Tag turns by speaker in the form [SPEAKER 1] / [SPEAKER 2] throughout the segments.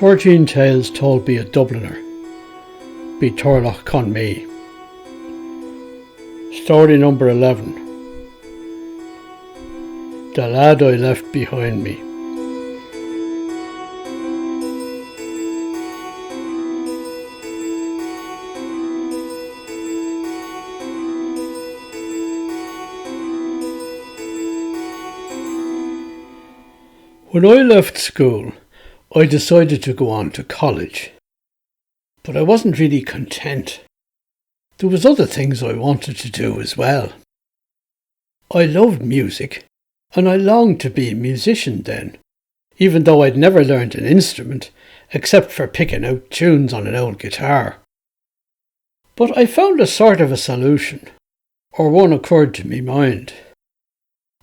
[SPEAKER 1] 13 Tales Told by a Dubliner by Turlough Conmee. Story number 11. The Lad I Left Behind Me. When I left school, I decided to go on to college. But I wasn't really content. There was other things I wanted to do as well. I loved music, and I longed to be a musician then, even though I'd never learned an instrument, except for picking out tunes on an old guitar. But I found a sort of a solution, or one occurred to me mind.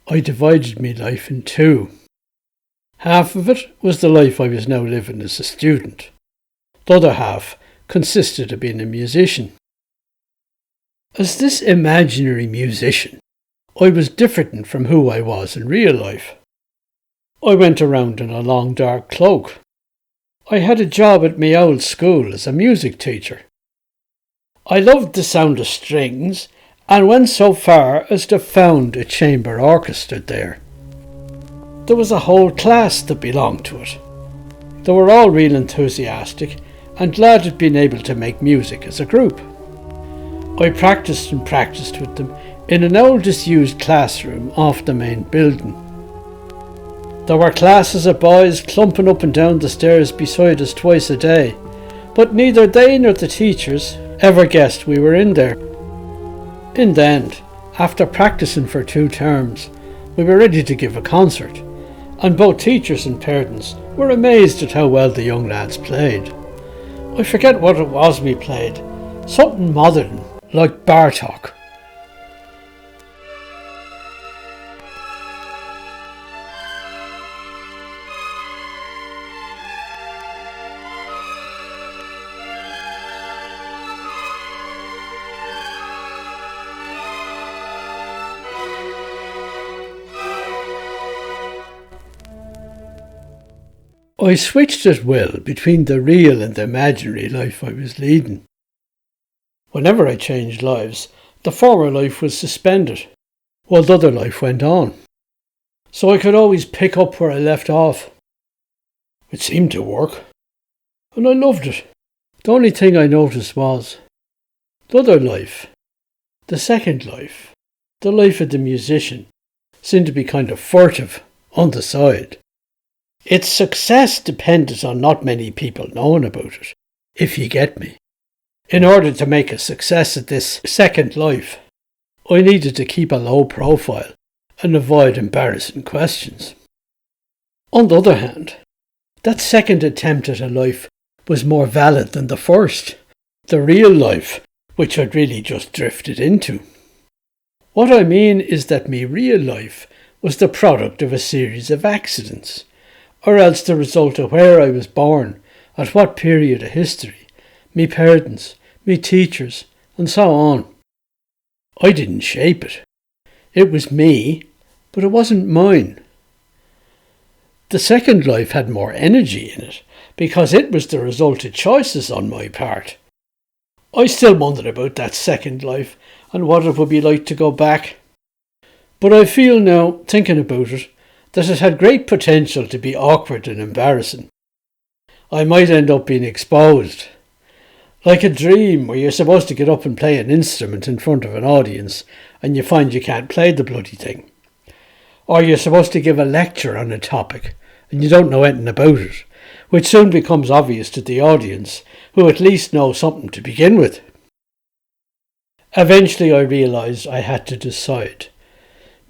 [SPEAKER 1] I divided me life in two. Half of it was the life I was now living as a student. The other half consisted of being a musician. As this imaginary musician, I was different from who I was in real life. I went around in a long dark cloak. I had a job at my old school as a music teacher. I loved the sound of strings and went so far as to found a chamber orchestra there. There was a whole class that belonged to it. They were all real enthusiastic and glad at being able to make music as a group. I practiced with them in an old disused classroom off the main building. There were classes of boys clumping up and down the stairs beside us twice a day, but neither they nor the teachers ever guessed we were in there. In the end, after practicing for 2 terms, we were ready to give a concert, and both teachers and parents were amazed at how well the young lads played. I forget what it was we played, something modern, like Bartok. I switched at will between the real and the imaginary life I was leading. Whenever I changed lives, the former life was suspended, while the other life went on. So I could always pick up where I left off. It seemed to work, and I loved it. The only thing I noticed was the other life, the second life, the life of the musician, seemed to be kind of furtive on the side. Its success depended on not many people knowing about it, if you get me. In order to make a success at this second life, I needed to keep a low profile and avoid embarrassing questions. On the other hand, that second attempt at a life was more valid than the first, the real life, which I'd really just drifted into. What I mean is that my real life was the product of a series of accidents, or else the result of where I was born, at what period of history, me parents, me teachers, and so on. I didn't shape it. It was me, but it wasn't mine. The second life had more energy in it, because it was the result of choices on my part. I still wondered about that second life, and what it would be like to go back. But I feel now, thinking about it, that it had great potential to be awkward and embarrassing. I might end up being exposed. Like a dream where you're supposed to get up and play an instrument in front of an audience and you find you can't play the bloody thing. Or you're supposed to give a lecture on a topic and you don't know anything about it, which soon becomes obvious to the audience, who at least know something to begin with. Eventually I realised I had to decide.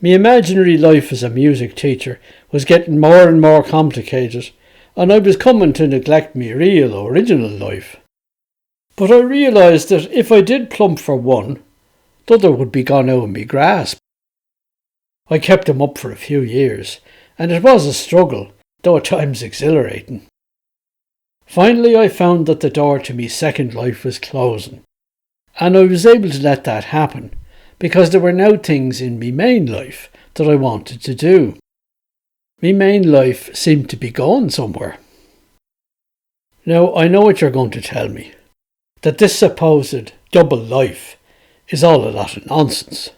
[SPEAKER 1] My imaginary life as a music teacher was getting more and more complicated, and I was coming to neglect my real, original life. But I realised that if I did plump for one, the other would be gone out of my grasp. I kept them up for a few years, and it was a struggle, though at times exhilarating. Finally I found that the door to my second life was closing, and I was able to let that happen, because there were now things in me main life that I wanted to do. Me main life seemed to be going somewhere. Now, I know what you're going to tell me, that this supposed double life is all a lot of nonsense.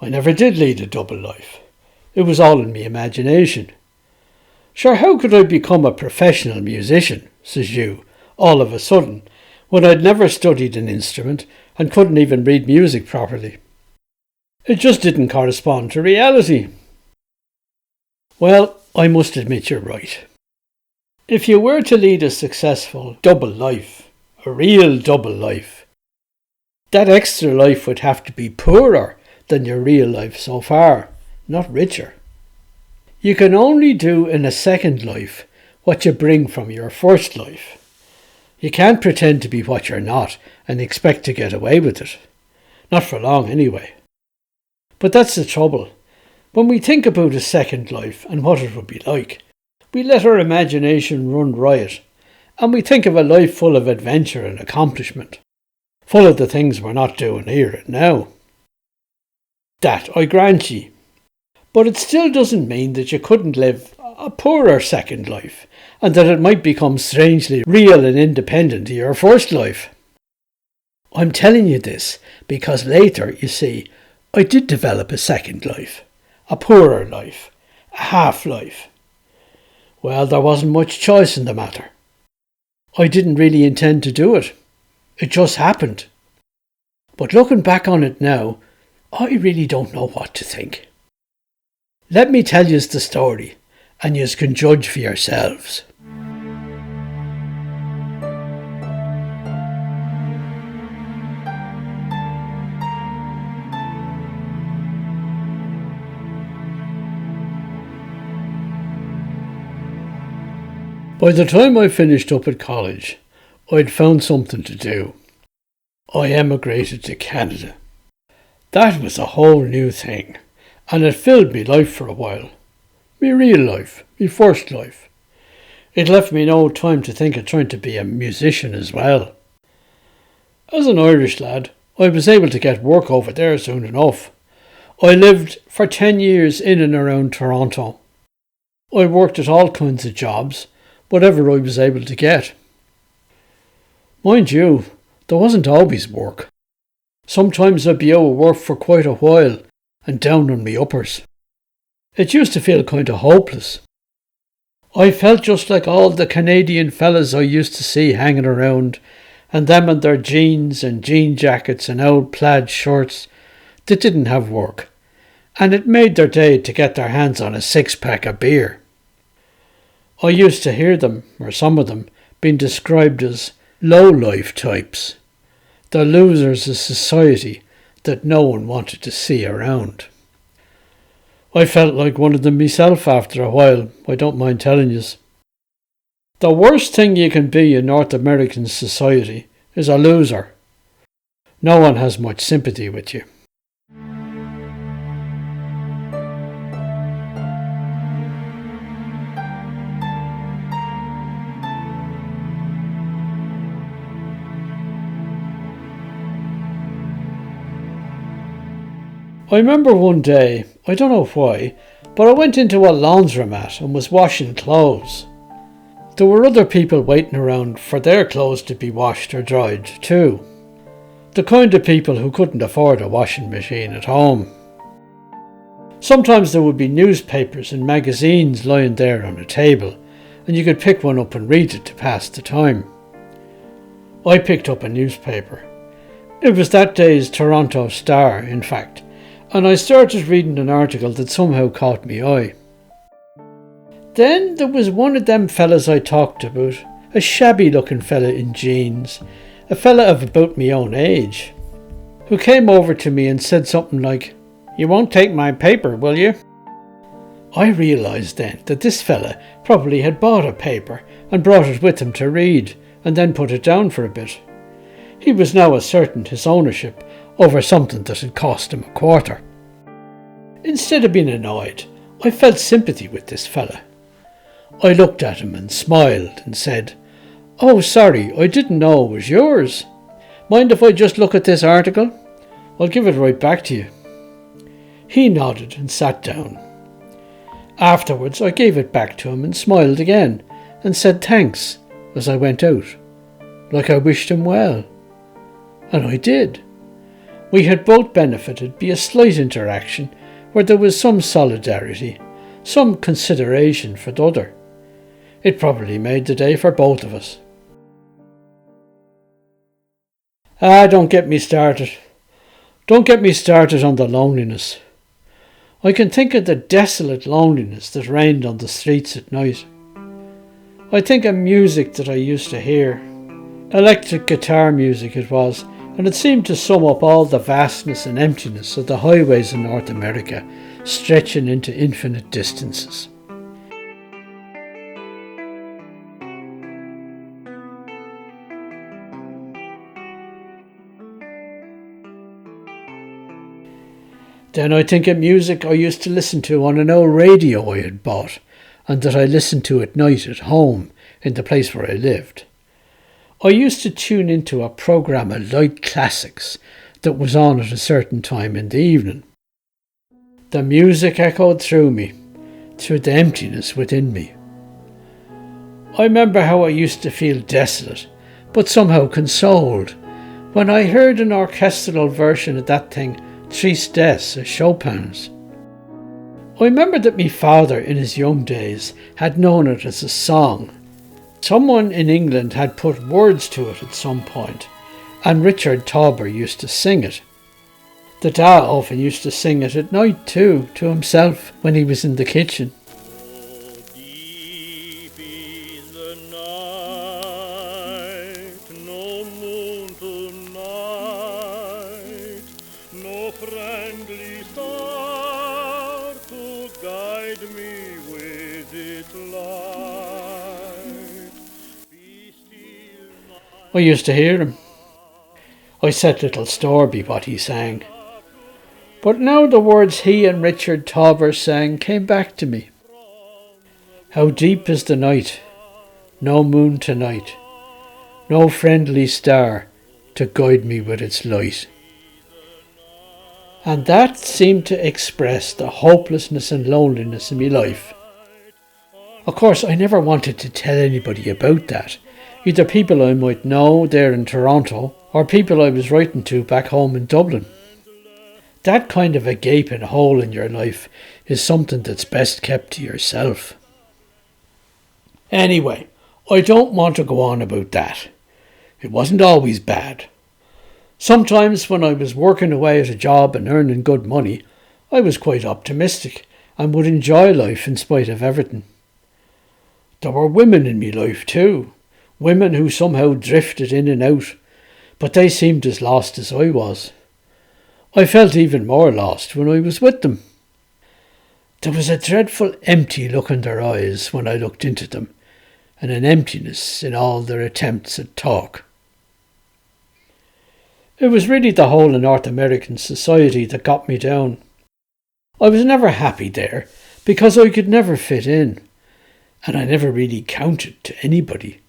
[SPEAKER 1] I never did lead a double life. It was all in me imagination. Sure, how could I become a professional musician, says you, all of a sudden, when I'd never studied an instrument and couldn't even read music properly? It just didn't correspond to reality. Well, I must admit you're right. If you were to lead a successful double life, a real double life, that extra life would have to be poorer than your real life so far, not richer. You can only do in a second life what you bring from your first life. You can't pretend to be what you're not and expect to get away with it. Not for long anyway. But that's the trouble. When we think about a second life and what it would be like, we let our imagination run riot, and we think of a life full of adventure and accomplishment, full of the things we're not doing here and now. That I grant ye. But it still doesn't mean that you couldn't live a poorer second life, and that it might become strangely real and independent of your first life. I'm telling you this because later, you see, I did develop a second life, a poorer life, a half-life. Well, there wasn't much choice in the matter. I didn't really intend to do it. It just happened. But looking back on it now, I really don't know what to think. Let me tell yous the story, and yous can judge for yourselves. By the time I finished up at college, I'd found something to do. I emigrated to Canada. That was a whole new thing, and it filled me life for a while. Me real life, me first life. It left me no time to think of trying to be a musician as well. As an Irish lad, I was able to get work over there soon enough. I lived for 10 years in and around Toronto. I worked at all kinds of jobs, whatever I was able to get. Mind you, there wasn't always work. Sometimes I'd be out of work for quite a while and down on me uppers. It used to feel kind of hopeless. I felt just like all the Canadian fellas I used to see hanging around, and them in their jeans and jean jackets and old plaid shirts that didn't have work, and it made their day to get their hands on a 6-pack of beer. I used to hear them, or some of them, being described as low-life types, the losers of society that no one wanted to see around. I felt like one of them myself after a while, I don't mind telling yous. The worst thing you can be in North American society is a loser. No one has much sympathy with you. I remember one day, I don't know why, but I went into a laundromat and was washing clothes. There were other people waiting around for their clothes to be washed or dried too. The kind of people who couldn't afford a washing machine at home. Sometimes there would be newspapers and magazines lying there on a table, and you could pick one up and read it to pass the time. I picked up a newspaper. It was that day's Toronto Star, in fact, and I started reading an article that somehow caught me eye. Then there was one of them fellas I talked about, a shabby looking fella in jeans, a fella of about me own age, who came over to me and said something like, "You won't take my paper, will you?" I realised then that this fella probably had bought a paper and brought it with him to read, and then put it down for a bit. He was now asserting his ownership over something that had cost him a quarter. Instead of being annoyed, I felt sympathy with this fella. I looked at him and smiled and said, "Oh, sorry, I didn't know it was yours. Mind if I just look at this article? I'll give it right back to you." He nodded and sat down. Afterwards, I gave it back to him and smiled again and said thanks as I went out, like I wished him well. And I did. We had both benefited by a slight interaction where there was some solidarity, some consideration for the other. It probably made the day for both of us. Don't get me started. Don't get me started on the loneliness. I can think of the desolate loneliness that reigned on the streets at night. I think of music that I used to hear. Electric guitar music it was, and it seemed to sum up all the vastness and emptiness of the highways in North America, stretching into infinite distances. Then I think of music I used to listen to on an old radio I had bought, and that I listened to at night at home in the place where I lived. I used to tune into a programme of light classics that was on at a certain time in the evening. The music echoed through me, through the emptiness within me. I remember how I used to feel desolate, but somehow consoled, when I heard an orchestral version of that thing, Tristesse of Chopin's. I remember that my father in his young days had known it as a song. Someone in England had put words to it at some point, and Richard Tauber used to sing it. The Dad often used to sing it at night too, to himself when he was in the kitchen. I used to hear him. I set little store by what he sang. But now the words he and Richard Tauber sang came back to me. How deep is the night, no moon tonight, no friendly star to guide me with its light. And that seemed to express the hopelessness and loneliness in my life. Of course, I never wanted to tell anybody about that. Either people I might know there in Toronto or people I was writing to back home in Dublin. That kind of a gaping hole in your life is something that's best kept to yourself. Anyway, I don't want to go on about that. It wasn't always bad. Sometimes when I was working away at a job and earning good money, I was quite optimistic and would enjoy life in spite of everything. There were women in my life too. Women who somehow drifted in and out, but they seemed as lost as I was. I felt even more lost when I was with them. There was a dreadful empty look in their eyes when I looked into them, and an emptiness in all their attempts at talk. It was really the whole of North American society that got me down. I was never happy there because I could never fit in, and I never really counted to anybody.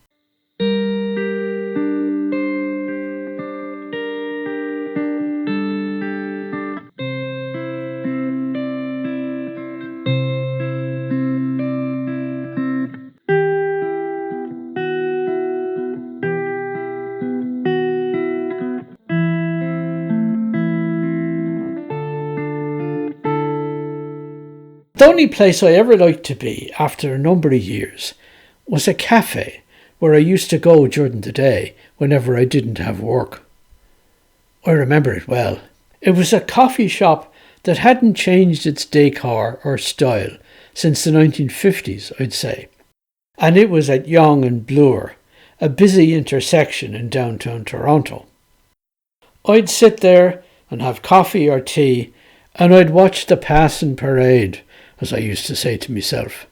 [SPEAKER 1] The only place I ever liked to be after a number of years was a cafe where I used to go during the day whenever I didn't have work. I remember it well. It was a coffee shop that hadn't changed its decor or style since the 1950s, I'd say. And it was at Yonge and Bloor, a busy intersection in downtown Toronto. I'd sit there and have coffee or tea, and I'd watch the passing parade, as I used to say to myself.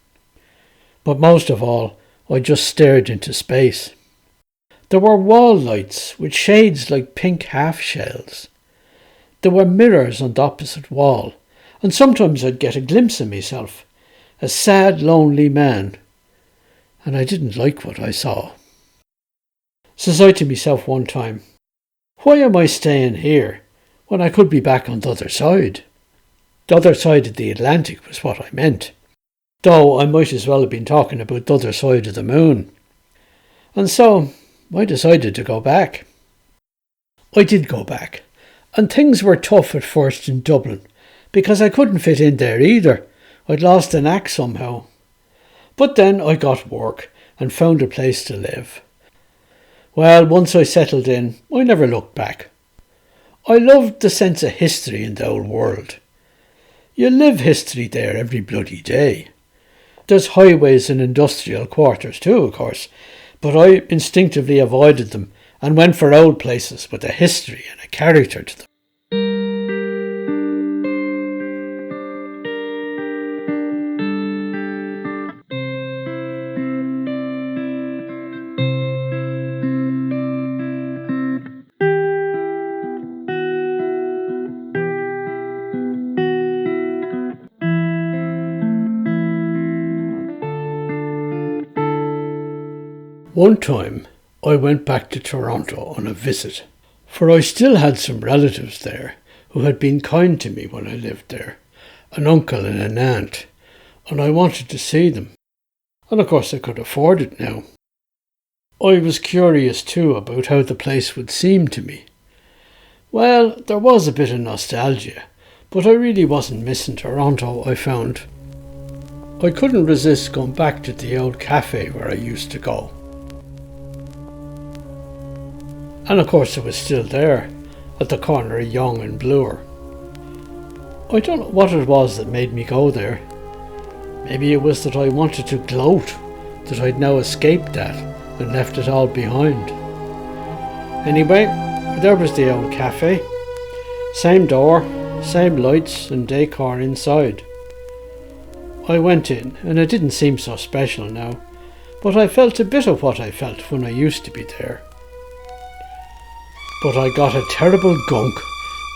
[SPEAKER 1] But most of all, I just stared into space. There were wall lights with shades like pink half-shells. There were mirrors on the opposite wall, and sometimes I'd get a glimpse of myself, a sad, lonely man, and I didn't like what I saw. Says I to myself one time, why am I staying here when I could be back on the other side? The other side of the Atlantic was what I meant, though I might as well have been talking about the other side of the moon. And so I decided to go back. I did go back, and things were tough at first in Dublin, because I couldn't fit in there either. I'd lost an act somehow. But then I got work and found a place to live. Well, once I settled in, I never looked back. I loved the sense of history in the old world. You live history there every bloody day. There's highways and industrial quarters too, of course, but I instinctively avoided them and went for old places with a history and a character to them. One time I went back to Toronto on a visit, for I still had some relatives there who had been kind to me when I lived there, an uncle and an aunt, and I wanted to see them. And of course I could afford it now. I was curious too about how the place would seem to me. Well, there was a bit of nostalgia, but I really wasn't missing Toronto, I found. I couldn't resist going back to the old cafe where I used to go. And of course it was still there, at the corner of Yonge and Bloor. I don't know what it was that made me go there. Maybe it was that I wanted to gloat that I'd now escaped that and left it all behind. Anyway, there was the old cafe. Same door, same lights and decor inside. I went in and it didn't seem so special now, but I felt a bit of what I felt when I used to be there. But I got a terrible gunk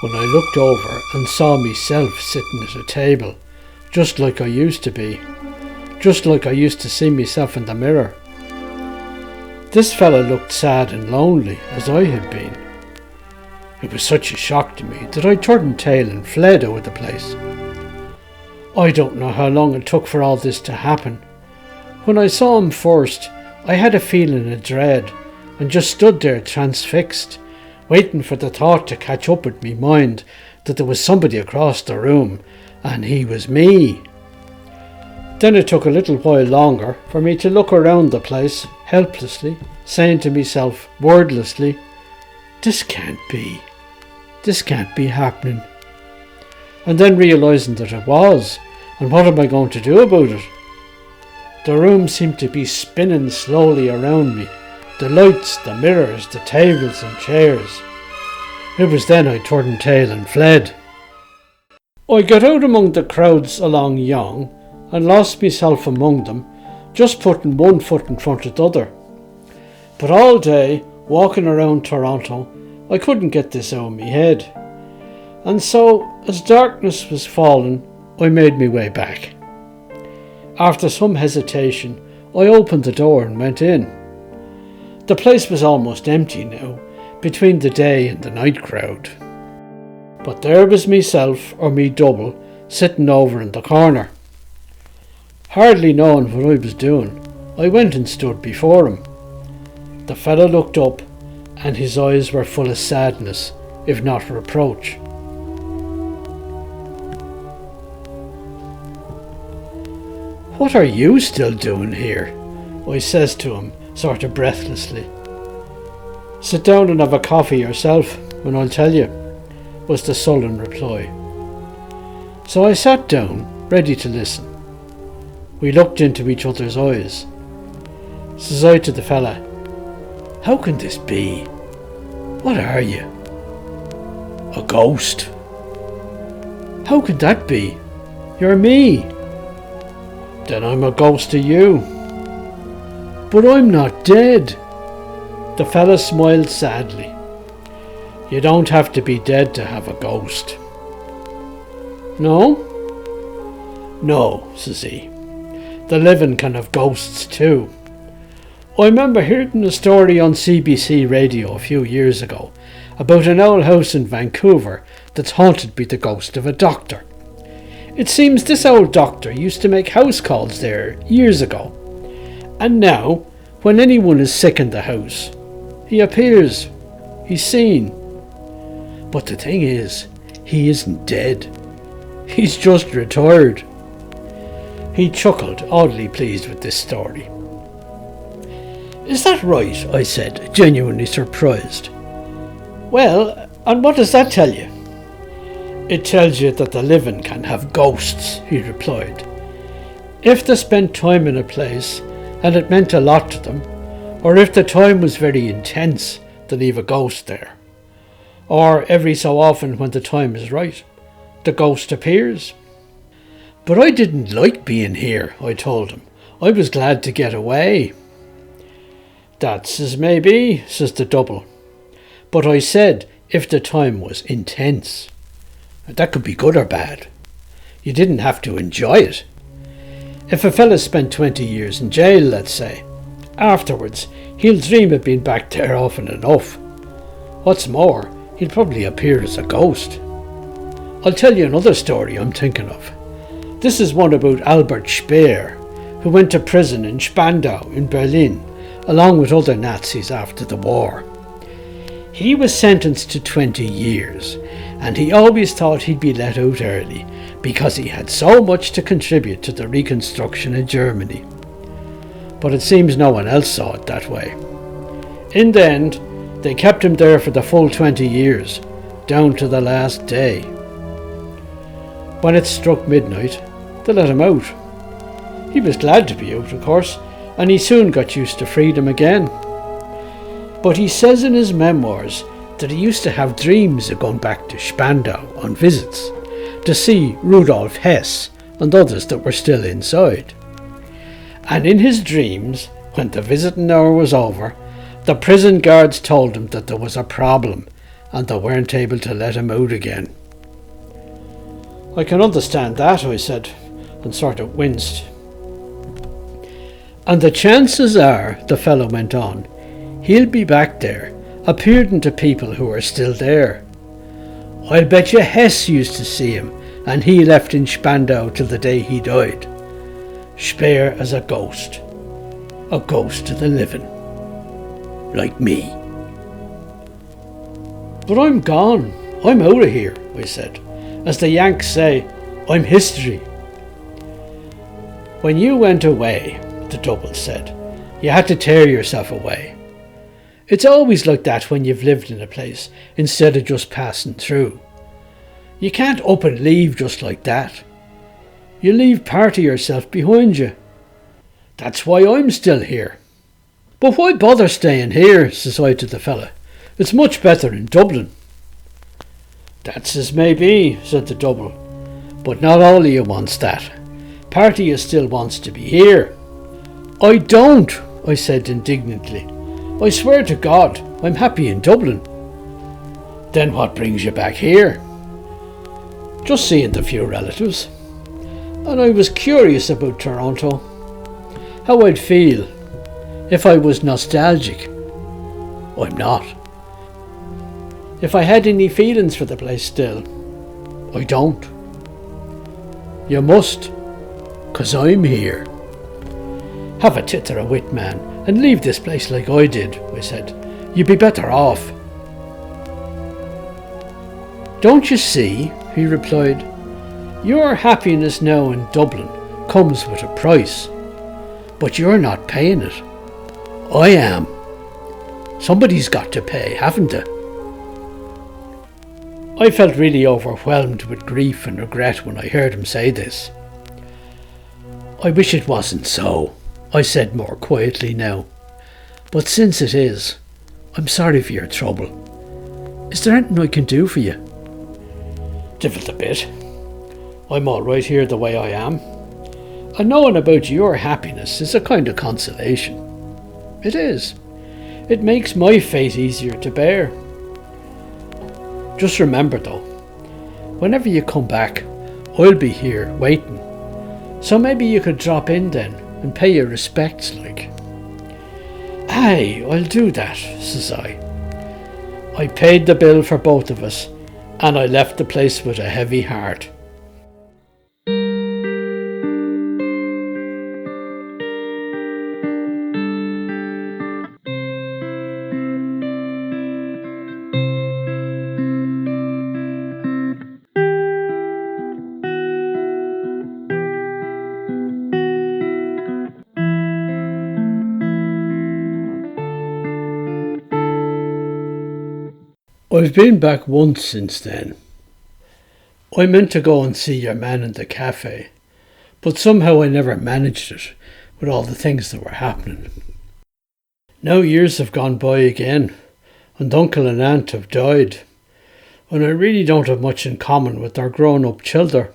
[SPEAKER 1] when I looked over and saw myself sitting at a table, just like I used to be, just like I used to see myself in the mirror. This fella looked sad and lonely, as I had been. It was such a shock to me that I turned tail and fled out of the place. I don't know how long it took for all this to happen. When I saw him first, I had a feeling of dread and just stood there transfixed, waiting for the thought to catch up with me mind that there was somebody across the room, and he was me. Then it took a little while longer for me to look around the place, helplessly, saying to myself, wordlessly, this can't be happening. And then realising that it was, and what am I going to do about it? The room seemed to be spinning slowly around me. The lights, the mirrors, the tables and chairs. It was then I turned tail and fled. I got out among the crowds along Yonge and lost myself among them, just putting one foot in front of the other. But all day, walking around Toronto, I couldn't get this out of my head. And so, as darkness was falling, I made my way back. After some hesitation, I opened the door and went in. The place was almost empty now, between the day and the night crowd. But there was myself, or me double, sitting over in the corner. Hardly knowing what I was doing, I went and stood before him. The fellow looked up, and his eyes were full of sadness, if not reproach. "What are you still doing here?" I says to him, sort of breathlessly. "Sit down and have a coffee yourself, and I'll tell you," was the sullen reply. So I sat down, ready to listen. We looked into each other's eyes. Says I to the fella, "How can this be? What are you?" "A ghost." "How can that be? You're me." "Then I'm a ghost to you." "But I'm not dead." The fella smiled sadly. "You don't have to be dead to have a ghost." "No?" "No," says he. "The living can have ghosts too. I remember hearing a story on CBC radio a few years ago about an old house in Vancouver that's haunted by the ghost of a doctor. It seems this old doctor used to make house calls there years ago, and now, When anyone is sick in the house, he appears. He's seen. But the thing is, he isn't dead. He's just retired." He chuckled, oddly pleased with this story. "Is that right?" I said, genuinely surprised. "Well, and what does that tell you?" "It tells you that the living can have ghosts," he replied. "If they spent time in a place and it meant a lot to them, or if the time was very intense, they leave a ghost there. Or every so often when the time is right, the ghost appears." "But I didn't like being here," I told him. "I was glad to get away." "That's as may be," says the double. "But I said if the time was intense. That could be good or bad. You didn't have to enjoy it. If a fella spent 20 years in jail, let's say, afterwards he'll dream of being back there often enough. What's more, he'll probably appear as a ghost. I'll tell you another story I'm thinking of. This is one about Albert Speer, who went to prison in Spandau in Berlin, along with other Nazis after the war. He was sentenced to 20 years, and he always thought he'd be let out early because he had so much to contribute to the reconstruction of Germany. But it seems no one else saw it that way. In the end, they kept him there for the full 20 years, down to the last day. When it struck midnight, they let him out. He was glad to be out, of course, and he soon got used to freedom again. But he says in his memoirs that he used to have dreams of going back to Spandau on visits to see Rudolf Hess and others that were still inside. And in his dreams, when the visiting hour was over, the prison guards told him that there was a problem and they weren't able to let him out again. "I can understand that," I said, and sort of winced. "And the chances are," the fellow went on, "he'll be back there, appearing to people who are still there. I'll bet you Hess used to see him, and he left in Spandau till the day he died. Speer as a ghost to the living, like me." "But I'm gone, I'm out of here," I said. "As the Yanks say, I'm history." "When you went away," the double said, "you had to tear yourself away. It's always like that when you've lived in a place instead of just passing through. You can't up and leave just like that. You leave part of yourself behind you. That's why I'm still here." "But why bother staying here?" says I to the fella. "It's much better in Dublin." "That's as may be," said the double. "But not all of you wants that. Part of you still wants to be here." "I don't," I said indignantly. "I swear to God, I'm happy in Dublin." "Then what brings you back here?" "Just seeing the few relatives. And I was curious about Toronto. How I'd feel if I was nostalgic. I'm not. If I had any feelings for the place still. I don't." "You must, 'cause I'm here." "Have a titter of wit, man, and leave this place like I did," I said. "You'd be better off." "Don't you see," he replied, "your happiness now in Dublin comes with a price, but you're not paying it. I am. Somebody's got to pay, haven't they?" I felt really overwhelmed with grief and regret when I heard him say this. "I wish it wasn't so," I said more quietly now. "But since it is, I'm sorry for your trouble. Is there anything I can do for you?" "Divil a bit. I'm all right here the way I am. And knowing about your happiness is a kind of consolation. It is. It makes my fate easier to bear. Just remember though, whenever you come back, I'll be here waiting. So maybe you could drop in then and pay your respects like." "Aye, I'll do that," says I. I paid the bill for both of us, and I left the place with a heavy heart. I've been back once since then. I meant to go and see your man in the cafe, but somehow I never managed it with all the things that were happening. Now years have gone by again, and uncle and aunt have died, and I really don't have much in common with their grown-up children.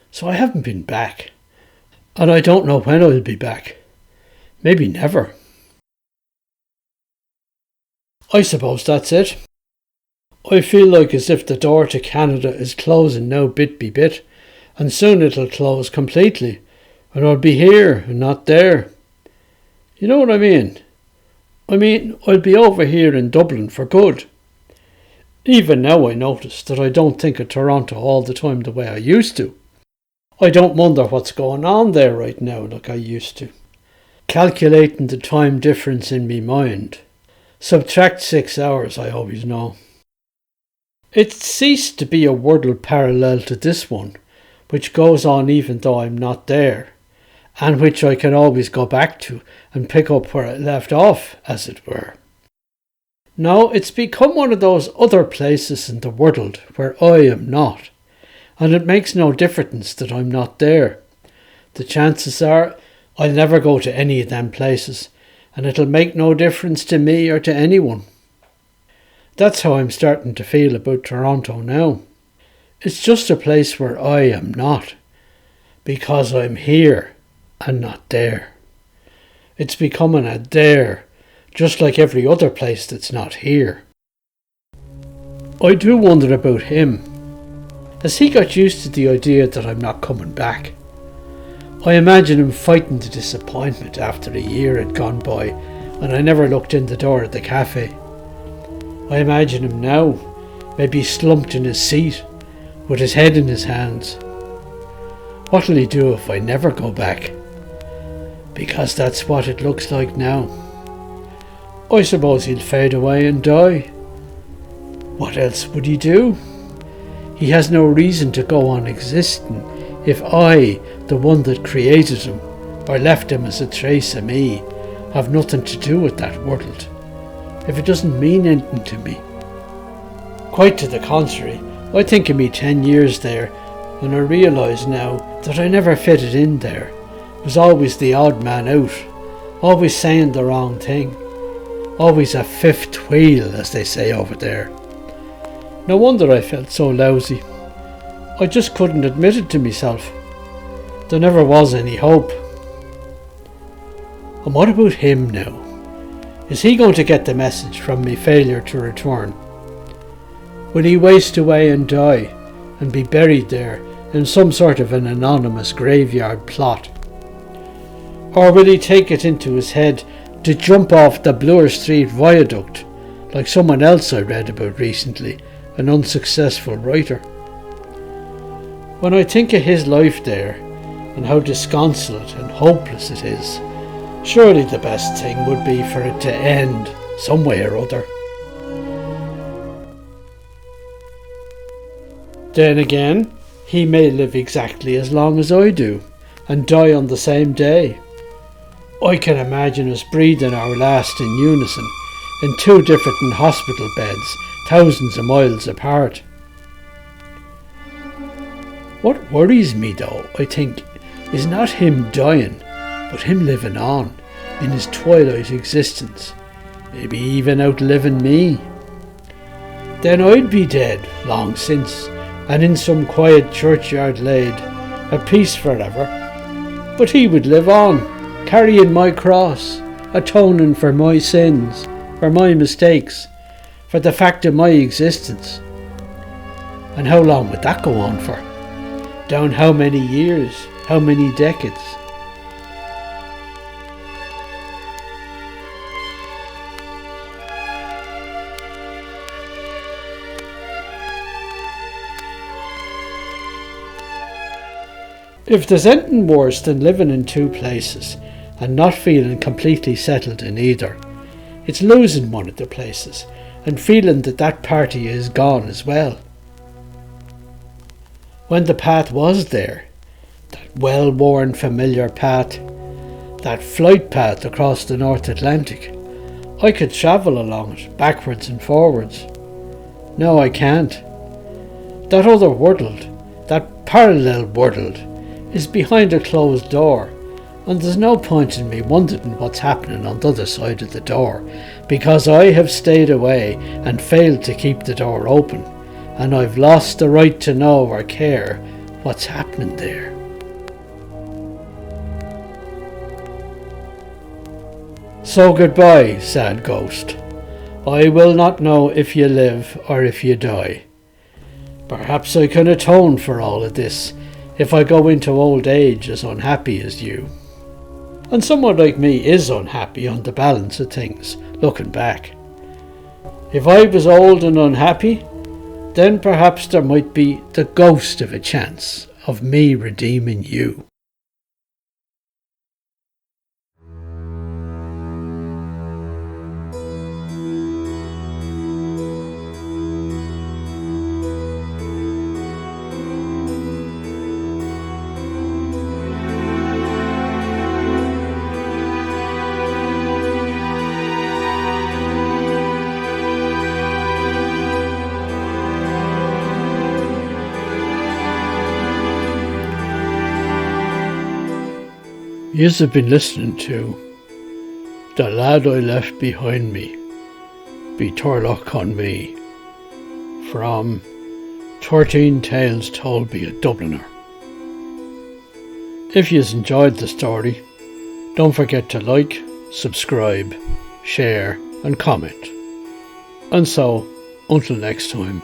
[SPEAKER 1] So I haven't been back, and I don't know when I'll be back. Maybe never. I suppose that's it. I feel like as if the door to Canada is closing now bit by bit, and soon it'll close completely, and I'll be here and not there. You know what I mean? I'll be over here in Dublin for good. Even now I notice that I don't think of Toronto all the time the way I used to. I don't wonder what's going on there right now like I used to. Calculating the time difference in me mind. Subtract 6 hours, I always know. It ceased to be a world parallel to this one, which goes on even though I'm not there, and which I can always go back to and pick up where I left off, as it were. No, it's become one of those other places in the world where I am not, and it makes no difference that I'm not there. The chances are I'll never go to any of them places, and it'll make no difference to me or to anyone. That's how I'm starting to feel about Toronto now. It's just a place where I am not, because I'm here and not there. It's becoming a there, just like every other place that's not here. I do wonder about him. Has he got used to the idea that I'm not coming back? I imagine him fighting the disappointment after a year had gone by and I never looked in the door at the cafe. I imagine him now, maybe slumped in his seat, with his head in his hands. What'll he do if I never go back? Because that's what it looks like now. I suppose he'll fade away and die. What else would he do? He has no reason to go on existing if I, the one that created him, or left him as a trace of me, have nothing to do with that world. If it doesn't mean anything to me. Quite to the contrary, I think of me 10 years there, and I realise now that I never fitted in there. Was always the odd man out, always saying the wrong thing, always a fifth wheel, as they say over there. No wonder I felt so lousy. I just couldn't admit it to myself. There never was any hope. And what about him now? Is he going to get the message from me failure to return? Will he waste away and die, and be buried there in some sort of an anonymous graveyard plot? Or will he take it into his head to jump off the Bloor Street viaduct, like someone else I read about recently, an unsuccessful writer? When I think of his life there, and how disconsolate and hopeless it is, surely the best thing would be for it to end some way or other. Then again, he may live exactly as long as I do, and die on the same day. I can imagine us breathing our last in unison, in 2 different hospital beds, thousands of miles apart. What worries me though, I think, is not him dying, but him living on, in his twilight existence, maybe even outliving me. Then I'd be dead, long since, and in some quiet churchyard laid, at peace forever. But he would live on, carrying my cross, atoning for my sins, for my mistakes, for the fact of my existence. And how long would that go on for? Down how many years, how many decades? If there's anything worse than living in 2 places and not feeling completely settled in either, it's losing one of the places and feeling that that party is gone as well. When the path was there, that well-worn familiar path, that flight path across the North Atlantic, I could travel along it backwards and forwards. No, I can't. That other world, that parallel world, is behind a closed door, and there's no point in me wondering what's happening on the other side of the door, because I have stayed away and failed to keep the door open, and I've lost the right to know or care what's happening there. So goodbye, sad ghost. I will not know if you live or if you die. Perhaps I can atone for all of this if I go into old age as unhappy as you. And someone like me is unhappy on the balance of things, looking back. If I was old and unhappy, then perhaps there might be the ghost of a chance of me redeeming you. Yous have been listening to The Lad I Left Behind Me by Turlough Conmee from 13 Tales Told by a Dubliner. If yous enjoyed the story, don't forget to like, subscribe, share and comment. And so, until next time.